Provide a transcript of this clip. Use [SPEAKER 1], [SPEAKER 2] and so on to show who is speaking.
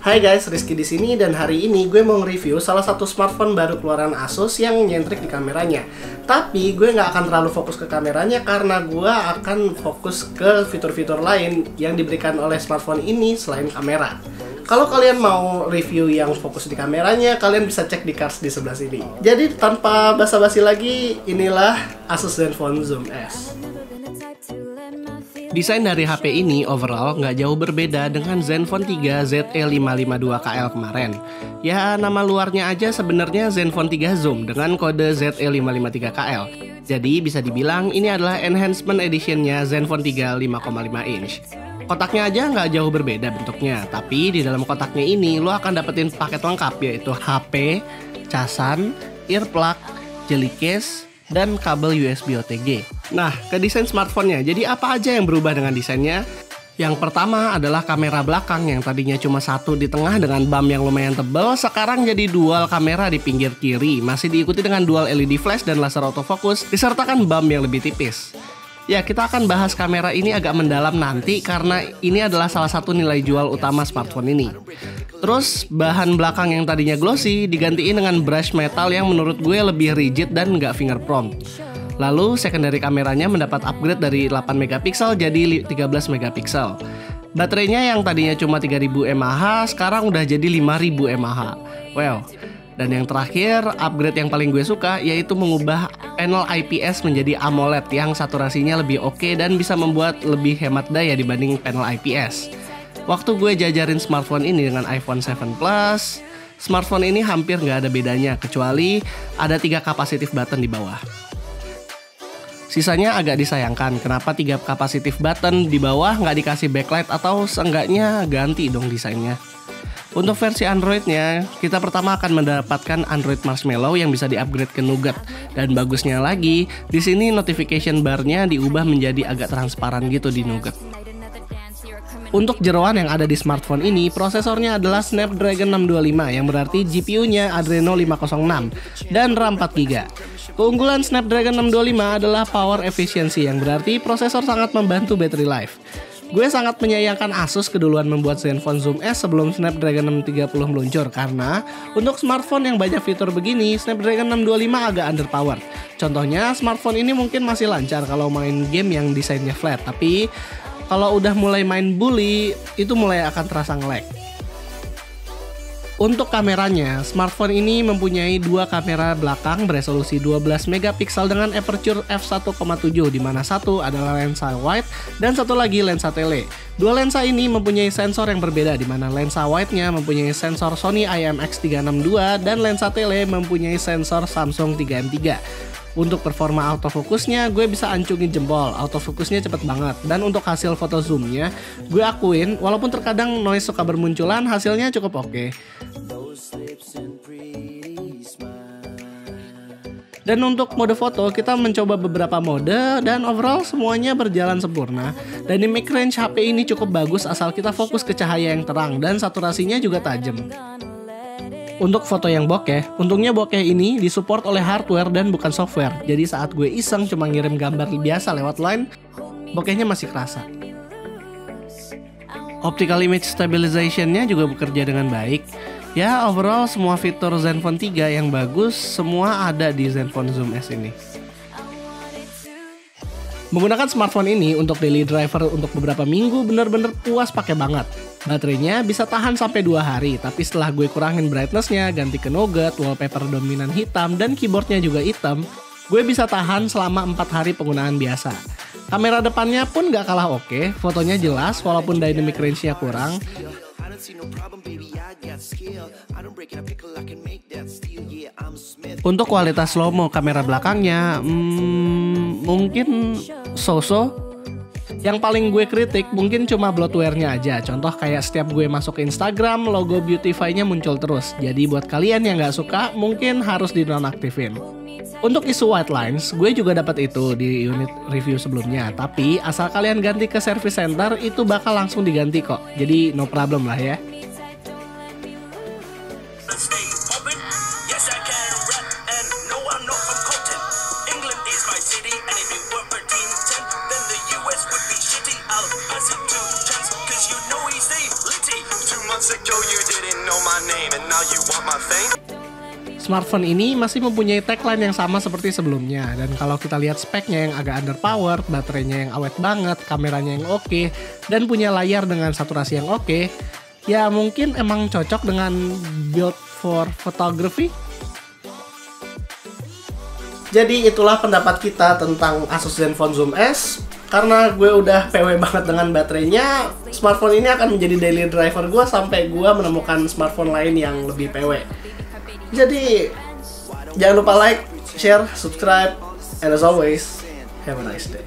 [SPEAKER 1] Hai guys, Rizky di sini dan hari ini gue mau nge-review salah satu smartphone baru keluaran Asus yang nyentrik di kameranya. Tapi gue nggak akan terlalu fokus ke kameranya karena gue akan fokus ke fitur-fitur lain yang diberikan oleh smartphone ini selain kamera. Kalau kalian mau review yang fokus di kameranya, kalian bisa cek di cards di sebelah sini. Jadi tanpa basa-basi lagi, inilah Asus Zenfone Zoom S. Desain dari HP ini overall nggak jauh berbeda dengan Zenfone 3 ZE552KL kemarin. Ya, nama luarnya aja sebenarnya Zenfone 3 Zoom dengan kode ZE553KL. Jadi bisa dibilang ini adalah enhancement editionnya Zenfone 3 5,5 inch. Kotaknya aja nggak jauh berbeda bentuknya, tapi di dalam kotaknya ini lo akan dapetin paket lengkap yaitu HP, casan, earplug, jelly case, dan kabel USB OTG. Nah, ke desain smartphone-nya, jadi apa aja yang berubah dengan desainnya? Yang pertama adalah kamera belakang yang tadinya cuma satu di tengah dengan bump yang lumayan tebal, sekarang jadi dual kamera di pinggir kiri, masih diikuti dengan dual LED flash dan laser autofocus, disertakan bump yang lebih tipis. Ya, kita akan bahas kamera ini agak mendalam nanti karena ini adalah salah satu nilai jual utama smartphone ini. Terus, bahan belakang yang tadinya glossy digantiin dengan brush metal yang menurut gue lebih rigid dan nggak finger prompt. Lalu, secondary kameranya mendapat upgrade dari 8 megapiksel jadi 13 megapiksel. Baterainya yang tadinya cuma 3000 mAh, sekarang udah jadi 5000 mAh. Well, dan yang terakhir, upgrade yang paling gue suka yaitu mengubah panel IPS menjadi AMOLED yang saturasinya lebih oke dan bisa membuat lebih hemat daya dibanding panel IPS. Waktu gue jajarin smartphone ini dengan iPhone 7 Plus, smartphone ini hampir nggak ada bedanya kecuali ada 3 capacitive button di bawah. Sisanya agak disayangkan, kenapa 3 capacitive button di bawah nggak dikasih backlight atau seenggaknya ganti dong desainnya. Untuk versi Android-nya, kita pertama akan mendapatkan Android Marshmallow yang bisa di-upgrade ke Nougat. Dan bagusnya lagi, di sini notification bar-nya diubah menjadi agak transparan gitu di Nougat. Untuk jeroan yang ada di smartphone ini, prosesornya adalah Snapdragon 625 yang berarti GPU-nya Adreno 506 dan RAM 4GB. Keunggulan Snapdragon 625 adalah power efficiency yang berarti prosesor sangat membantu battery life. Gue sangat menyayangkan Asus keduluan membuat Zenfone Zoom S sebelum Snapdragon 630 meluncur karena untuk smartphone yang banyak fitur begini, Snapdragon 625 agak underpowered. Contohnya, smartphone ini mungkin masih lancar kalau main game yang desainnya flat, tapi kalau udah mulai main bully, itu mulai akan terasa nge-lag. Untuk kameranya, smartphone ini mempunyai 2 kamera belakang beresolusi 12 megapiksel dengan aperture f1,7 di mana satu adalah lensa wide dan satu lagi lensa tele. Dua lensa ini mempunyai sensor yang berbeda di mana lensa wide-nya mempunyai sensor Sony IMX362 dan lensa tele mempunyai sensor Samsung 3M3. Untuk performa autofokusnya, gue bisa ancungin jempol, autofokusnya cepet banget. Dan untuk hasil foto zoomnya, gue akuin walaupun terkadang noise suka bermunculan, hasilnya cukup oke. Dan untuk mode foto, kita mencoba beberapa mode dan overall semuanya berjalan sempurna. Dynamic range HP ini cukup bagus asal kita fokus ke cahaya yang terang dan saturasinya juga tajam. Untuk foto yang bokeh, untungnya bokeh ini disupport oleh hardware dan bukan software. Jadi saat gue iseng cuma ngirim gambar biasa lewat line, bokehnya masih kerasa. Optical image stabilization-nya juga bekerja dengan baik. Ya, overall semua fitur Zenfone 3 yang bagus semua ada di Zenfone Zoom S ini. Menggunakan smartphone ini untuk daily driver untuk beberapa minggu bener-bener puas pakai banget. Baterainya bisa tahan sampai 2 hari, tapi setelah gue kurangin brightness-nya, ganti ke Nougat, wallpaper dominan hitam, dan keyboardnya juga hitam, gue bisa tahan selama 4 hari penggunaan biasa. Kamera depannya pun gak kalah oke, fotonya jelas walaupun dynamic range-nya kurang. Untuk kualitas slow-mo kamera belakangnya, mungkin so-so. Yang paling gue kritik mungkin cuma bloatware-nya aja. Contoh kayak setiap gue masuk ke Instagram, logo Beautify-nya muncul terus. Jadi buat kalian yang gak suka, mungkin harus dinonaktifin. Untuk isu white lines, gue juga dapat itu di unit review sebelumnya. Tapi asal kalian ganti ke service center, itu bakal langsung diganti kok. Jadi no problem lah ya. Smartphone ini masih mempunyai tagline yang sama seperti sebelumnya, dan kalau kita lihat speknya yang agak underpowered, baterainya yang awet banget, kameranya yang oke, dan punya layar dengan saturasi yang oke, ya mungkin emang cocok dengan build for photography. Jadi itulah pendapat kita tentang Asus Zenfone Zoom S. Karena gue udah PW banget dengan baterainya, smartphone ini akan menjadi daily driver gue sampai gue menemukan smartphone lain yang lebih PW. Jadi, jangan lupa like, share, subscribe, and as always, have a nice day.